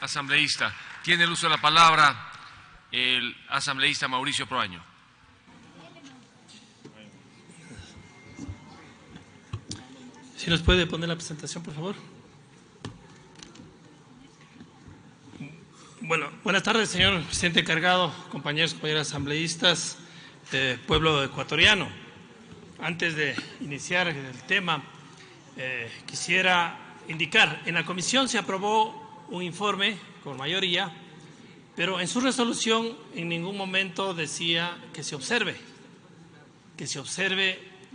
asambleísta. Tiene el uso de la palabra el asambleísta Mauricio Proaño. Si nos puede poner la presentación, por favor. Bueno, buenas tardes, señor presidente encargado, compañeros, compañeras asambleístas, pueblo ecuatoriano. Antes de iniciar el tema, quisiera indicar, en la comisión se aprobó un informe con mayoría, pero en su resolución en ningún momento decía que se observe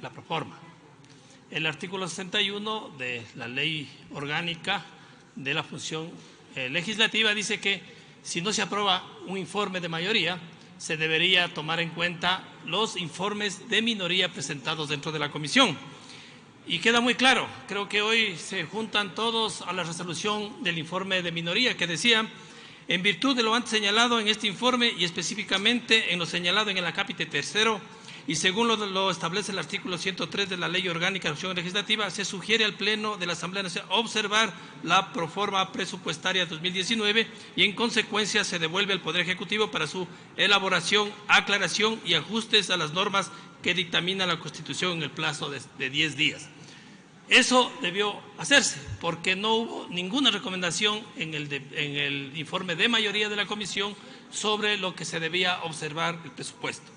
la proforma. El artículo 61 de la Ley Orgánica de la Función Legislativa dice que si no se aprueba un informe de mayoría, se debería tomar en cuenta los informes de minoría presentados dentro de la comisión. Y queda muy claro, creo que hoy se juntan todos a la resolución del informe de minoría que decía: en virtud de lo antes señalado en este informe y específicamente en lo señalado en el acápite tercero y según lo establece el artículo 103 de la Ley Orgánica de la Función Legislativa, se sugiere al Pleno de la Asamblea Nacional observar la proforma presupuestaria 2019 y en consecuencia se devuelve al Poder Ejecutivo para su elaboración, aclaración y ajustes a las normas que dictamina la Constitución en el plazo de 10 días. Eso debió hacerse porque no hubo ninguna recomendación en el informe de mayoría de la comisión sobre lo que se debía observar el presupuesto.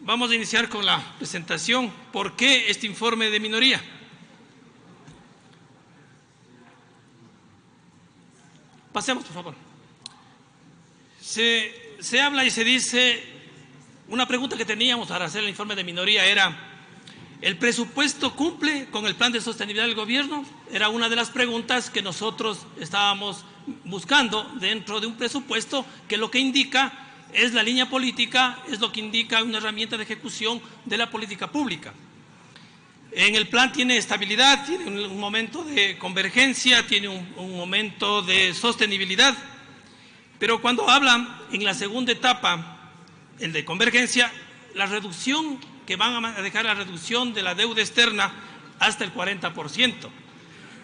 Vamos a iniciar con la presentación. ¿Por qué este informe de minoría? Pasemos, por favor. Se habla y se dice, una pregunta que teníamos para hacer el informe de minoría era: ¿el presupuesto cumple con el plan de sostenibilidad del gobierno? Era una de las preguntas que nosotros estábamos buscando dentro de un presupuesto que lo que indica es la línea política, es lo que indica una herramienta de ejecución de la política pública. En el plan tiene estabilidad, tiene un momento de convergencia, tiene un momento de sostenibilidad, pero cuando hablan en la segunda etapa, el de convergencia, la reducción que van a dejar la reducción de la deuda externa hasta el 40%.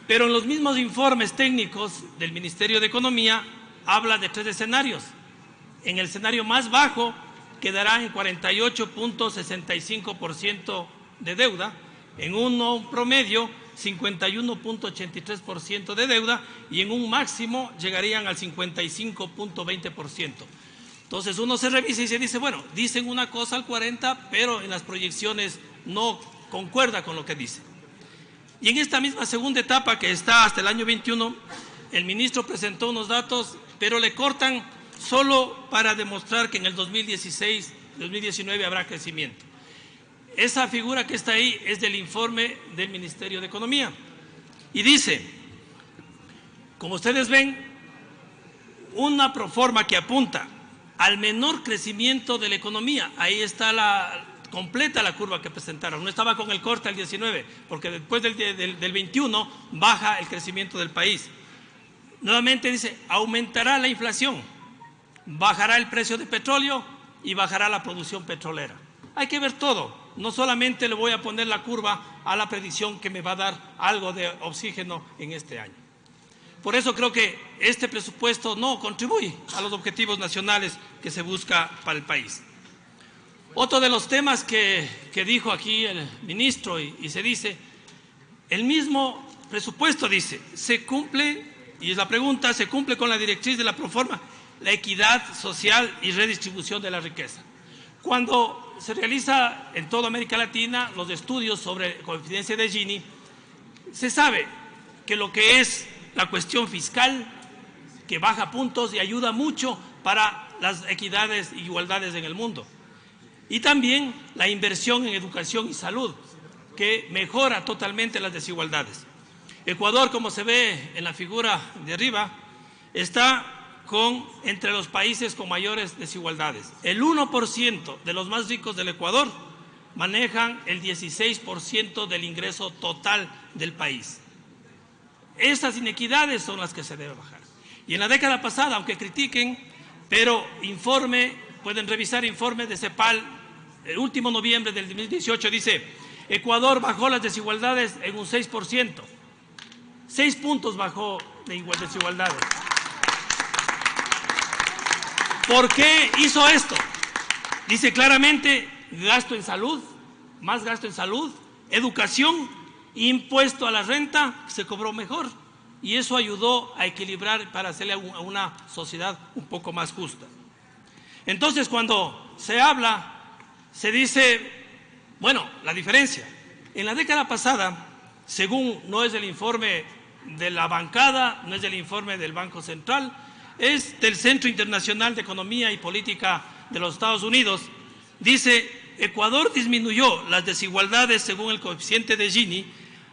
Pero en los mismos informes técnicos del Ministerio de Economía habla de 3 escenarios. En el escenario más bajo quedará en 48.65% de deuda, en uno promedio 51.83% de deuda y en un máximo llegarían al 55.20%. Entonces uno se revisa y se dice, bueno, dicen una cosa al 40, pero en las proyecciones no concuerda con lo que dicen. Y en esta misma segunda etapa que está hasta el año 21, el ministro presentó unos datos, pero le cortan solo para demostrar que en el 2016-2019 habrá crecimiento. Esa figura que está ahí es del informe del Ministerio de Economía. Y dice, como ustedes ven, una proforma que apunta al menor crecimiento de la economía. Ahí está completa la curva que presentaron. No estaba con el corte al 19, porque después del 21 baja el crecimiento del país. Nuevamente dice, aumentará la inflación, bajará el precio del petróleo y bajará la producción petrolera. Hay que ver todo. No solamente le voy a poner la curva a la predicción que me va a dar algo de oxígeno en este año. Por eso creo que este presupuesto no contribuye a los objetivos nacionales que se busca para el país. Otro de los temas que dijo aquí el ministro y se dice, el mismo presupuesto dice, se cumple, y es la pregunta, se cumple con la directriz de la proforma, la equidad social y redistribución de la riqueza. Cuando se realiza en toda América Latina los estudios sobre coeficiencia de Gini, se sabe que lo que es la cuestión fiscal, que baja puntos y ayuda mucho para las equidades e igualdades en el mundo. Y también la inversión en educación y salud, que mejora totalmente las desigualdades. Ecuador, como se ve en la figura de arriba, está entre los países con mayores desigualdades. El 1% de los más ricos del Ecuador manejan el 16% del ingreso total del país. Estas inequidades son las que se deben bajar. Y en la década pasada, aunque critiquen, pero pueden revisar informe de CEPAL, el último noviembre del 2018, dice, Ecuador bajó las desigualdades en un 6%. 6 puntos bajó de desigualdades. ¿Por qué hizo esto? Dice claramente gasto en salud, más gasto en salud, educación, impuesto a la renta, se cobró mejor. Y eso ayudó a equilibrar para hacerle a una sociedad un poco más justa. Entonces, cuando se habla, se dice, bueno, la diferencia. En la década pasada, según no es el informe de la bancada, no es el informe del Banco Central, es del Centro Internacional de Economía y Política de los Estados Unidos, dice, Ecuador disminuyó las desigualdades según el coeficiente de Gini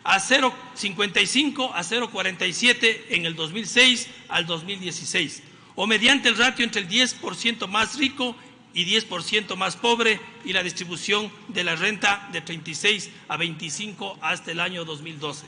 a 0,55 a 0,47 en el 2006 al 2016, o mediante el ratio entre el 10% más rico y 10% más pobre y la distribución de la renta de 36 a 25 hasta el año 2012.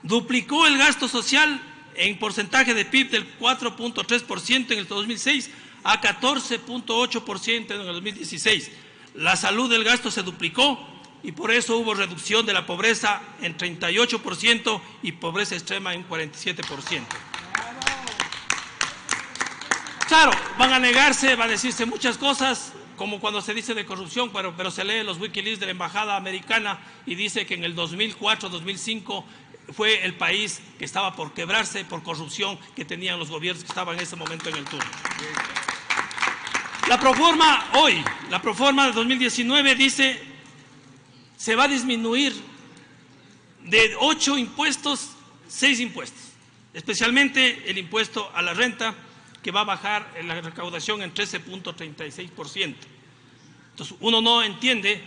Duplicó el gasto social en porcentaje de PIB del 4.3% en el 2006 a 14.8% en el 2016. La salud del gasto se duplicó y por eso hubo reducción de la pobreza en 38% y pobreza extrema en 47%. Claro, van a negarse, va a decirse muchas cosas, como cuando se dice de corrupción, pero se lee los Wikileaks de la Embajada Americana y dice que en el 2004-2005 fue el país que estaba por quebrarse por corrupción que tenían los gobiernos que estaban en ese momento en el turno. La proforma hoy, la proforma de 2019 dice, se va a disminuir de 8 impuestos, 6 impuestos, especialmente el impuesto a la renta, que va a bajar en la recaudación en 13.36%. Entonces, uno no entiende,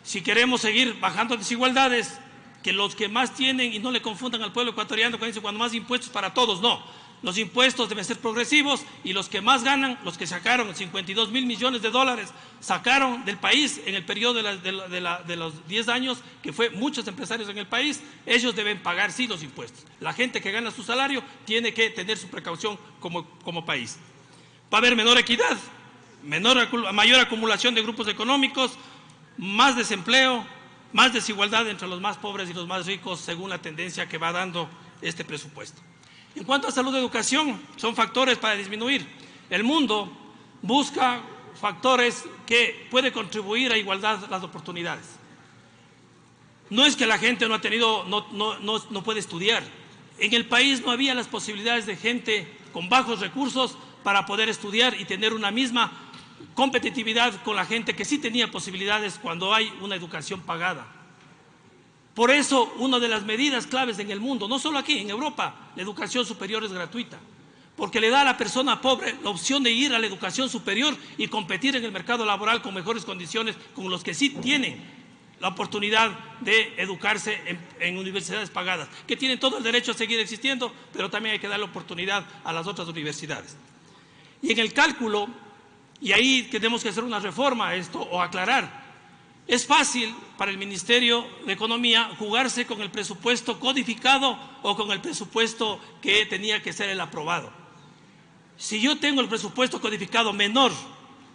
si queremos seguir bajando desigualdades, que los que más tienen, y no le confundan al pueblo ecuatoriano cuando dicen cuando más impuestos para todos, no. Los impuestos deben ser progresivos y los que más ganan, los que sacaron 52 mil millones de dólares, sacaron del país en el periodo de los 10 años, que fue muchos empresarios en el país, ellos deben pagar sí los impuestos. La gente que gana su salario tiene que tener su precaución como país. Va a haber menor equidad, mayor acumulación de grupos económicos, más desempleo, más desigualdad entre los más pobres y los más ricos, según la tendencia que va dando este presupuesto. En cuanto a salud y educación, son factores para disminuir. El mundo busca factores que pueden contribuir a igualdad de las oportunidades. No es que la gente no ha tenido, no puede estudiar. En el país no había las posibilidades de gente con bajos recursos para poder estudiar y tener una misma competitividad con la gente que sí tenía posibilidades cuando hay una educación pagada. Por eso, una de las medidas claves en el mundo, no solo aquí, en Europa, la educación superior es gratuita, porque le da a la persona pobre la opción de ir a la educación superior y competir en el mercado laboral con mejores condiciones con los que sí tienen la oportunidad de educarse en universidades pagadas, que tienen todo el derecho a seguir existiendo, pero también hay que dar la oportunidad a las otras universidades. Y en el cálculo, y ahí tenemos que hacer una reforma a esto o aclarar, es fácil para el Ministerio de Economía jugarse con el presupuesto codificado o con el presupuesto que tenía que ser el aprobado. Si yo tengo el presupuesto codificado menor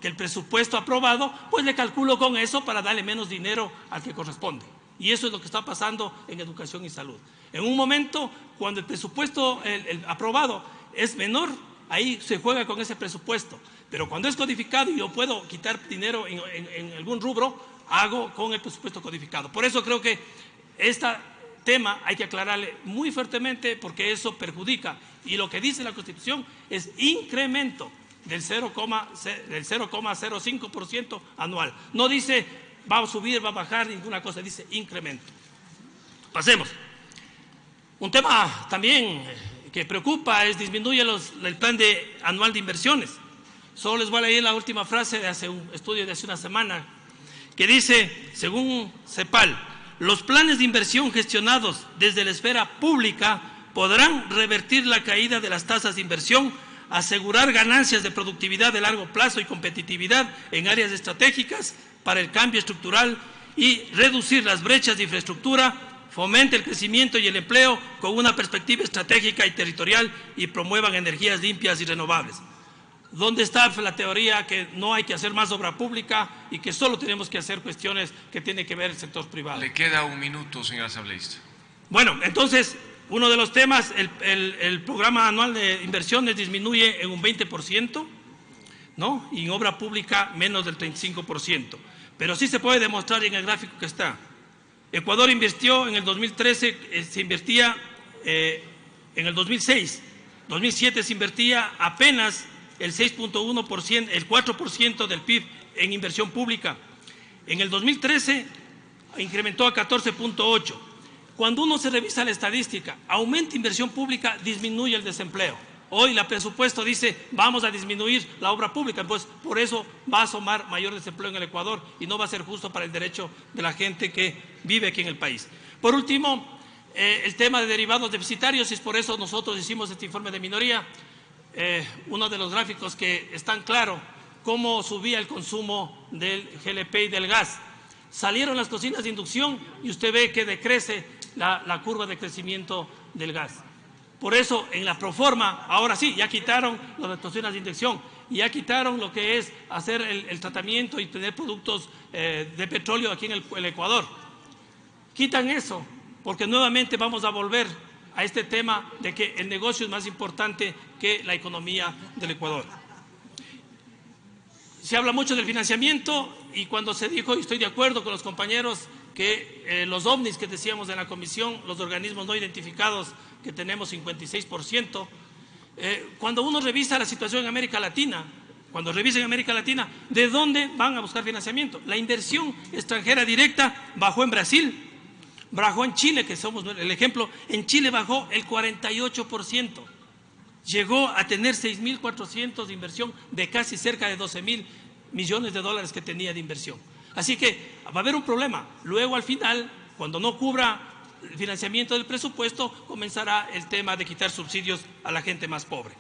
que el presupuesto aprobado, pues le calculo con eso para darle menos dinero al que corresponde. Y eso es lo que está pasando en educación y salud. En un momento, cuando el presupuesto el aprobado es menor, ahí se juega con ese presupuesto. Pero cuando es codificado y yo puedo quitar dinero en algún rubro, hago con el presupuesto codificado. Por eso creo que este tema hay que aclararle muy fuertemente porque eso perjudica. Y lo que dice la Constitución es incremento del 0,05% anual. No dice va a subir, va a bajar, ninguna cosa, dice incremento. Pasemos. Un tema también que preocupa es disminuye el plan anual de inversiones. Solo les voy a leer la última frase de un estudio de hace una semana, que dice, según CEPAL, los planes de inversión gestionados desde la esfera pública podrán revertir la caída de las tasas de inversión, asegurar ganancias de productividad de largo plazo y competitividad en áreas estratégicas para el cambio estructural y reducir las brechas de infraestructura, fomente el crecimiento y el empleo con una perspectiva estratégica y territorial y promuevan energías limpias y renovables. ¿Dónde está la teoría que no hay que hacer más obra pública y que solo tenemos que hacer cuestiones que tienen que ver el sector privado? Le queda un minuto, señor asambleísta. Bueno, entonces, uno de los temas, el programa anual de inversiones disminuye en un 20%. ¿no? Y en obra pública menos del 35%. Pero sí se puede demostrar en el gráfico que está. Ecuador invirtió en el 2013, se invertía en el 2006, 2007 se invertía apenas el 6.1%, el 4% del PIB en inversión pública. En el 2013 incrementó a 14.8%. Cuando uno se revisa la estadística, aumenta inversión pública, disminuye el desempleo. Hoy la presupuesto dice, vamos a disminuir la obra pública, pues por eso va a asomar mayor desempleo en el Ecuador y no va a ser justo para el derecho de la gente que vive aquí en el país. Por último, el tema de derivados deficitarios, y es por eso nosotros hicimos este informe de minoría. Uno de los gráficos que están claro cómo subía el consumo del GLP y del gas. Salieron las cocinas de inducción y usted ve que decrece la curva de crecimiento del gas. Por eso, en la proforma, ahora sí, ya quitaron las cocinas de inducción, ya quitaron lo que es hacer el tratamiento y tener productos de petróleo aquí en el Ecuador. Quitan eso, porque nuevamente vamos a volver a este tema de que el negocio es más importante que la economía del Ecuador. Se habla mucho del financiamiento y cuando se dijo, y estoy de acuerdo con los compañeros, que los ovnis que decíamos en la comisión, los organismos no identificados, que tenemos 56%, cuando uno revisa la situación en América Latina, cuando revisa en América Latina, ¿de dónde van a buscar financiamiento? La inversión extranjera directa bajó en Brasil, bajó en Chile, que somos el ejemplo, en Chile bajó el 48%, llegó a tener 6.400 de inversión de casi cerca de 12.000 millones de dólares que tenía de inversión. Así que va a haber un problema. Luego, al final, cuando no cubra el financiamiento del presupuesto, comenzará el tema de quitar subsidios a la gente más pobre.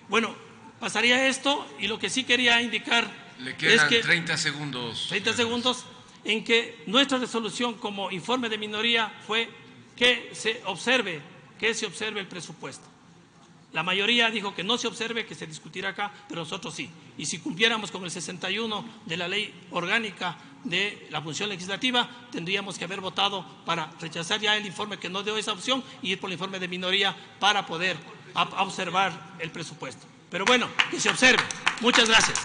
Bueno, pasaría esto y lo que sí quería indicar Le quedan es que… 30 segundos. 30 segundos en que nuestra resolución como informe de minoría fue que se observe el presupuesto. La mayoría dijo que no se observe, que se discutirá acá, pero nosotros sí. Y si cumpliéramos con el 61 de la ley orgánica de la función legislativa, tendríamos que haber votado para rechazar ya el informe que no dio esa opción y ir por el informe de minoría para poder observar el presupuesto. Pero bueno, que se observe. Muchas gracias.